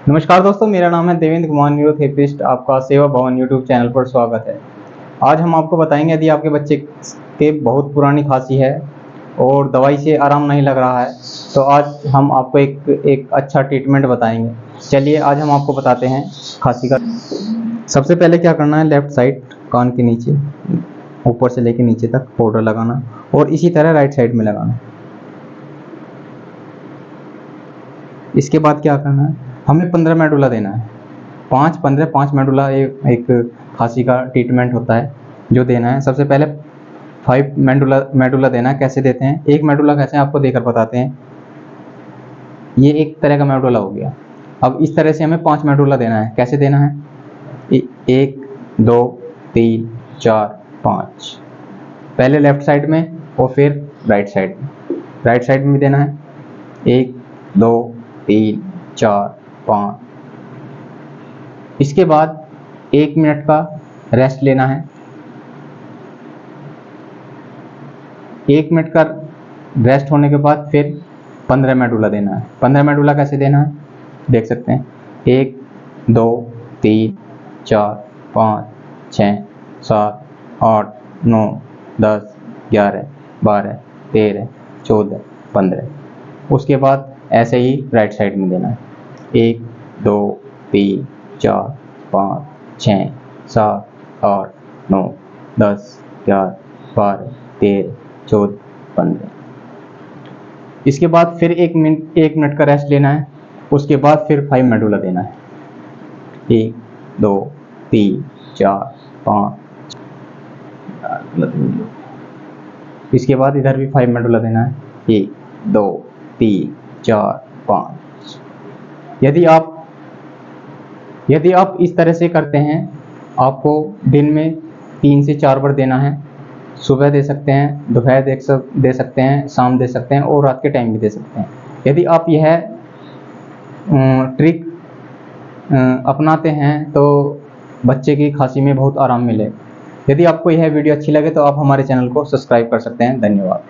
नमस्कार दोस्तों, मेरा नाम है देवेंद्र कुमार, न्यूरोथेरेपिस्ट। आपका सेवा भवन यूट्यूब चैनल पर स्वागत है। आज हम आपको बताएंगे, यदि आपके बच्चे के बहुत पुरानी खांसी है और दवाई से आराम नहीं लग रहा है तो आज हम आपको एक अच्छा ट्रीटमेंट बताएंगे। चलिए आज हम आपको बताते हैं खांसी का। सबसे पहले क्या करना है, लेफ्ट साइड कान के नीचे ऊपर से लेकर नीचे तक पाउडर लगाना और इसी तरह राइट साइड में लगाना। इसके बाद क्या करना है, हमें 15 मेडुला देना है। 5 मेडुला एक खांसी का ट्रीटमेंट होता है जो देना है। सबसे पहले 5 मेडुला देना है। कैसे देते हैं, एक मेडुला कैसे आपको देकर बताते हैं। ये एक तरह का मेडुला हो गया। अब इस तरह से हमें 5 मेडुला देना है। कैसे देना है, 1 2 3 4 5। पहले लेफ्ट साइड में और फिर राइट साइड में। राइट साइड में भी देना है, 1 2 3 4 5। इसके बाद 1 मिनट का रेस्ट लेना है। 1 मिनट का रेस्ट होने के बाद फिर 15 मेडुला देना है। 15 मेडुला कैसे देना है देख सकते हैं, 1 2 3 4 5 6 7 8 9 10 11 12 13 14 15। उसके बाद ऐसे ही राइट साइड में देना है, 1 2 3 4 5 6 7 8 9 10 11 12 13 14 15। इसके बाद फिर 1 मिनट का रेस्ट लेना है। उसके बाद फिर 5 मेडुला देना है, 1 2 3 4 5। इसके बाद इधर भी 5 मेडुला देना है, 1 2 3 4 5। यदि आप इस तरह से करते हैं, आपको दिन में 3 से 4 बार देना है। सुबह दे सकते हैं, दोपहर दे सकते हैं, शाम दे सकते हैं और रात के टाइम भी दे सकते हैं। यदि आप यह ट्रिक अपनाते हैं तो बच्चे की खांसी में बहुत आराम मिले। यदि आपको यह वीडियो अच्छी लगे तो आप हमारे चैनल को सब्सक्राइब कर सकते हैं। धन्यवाद।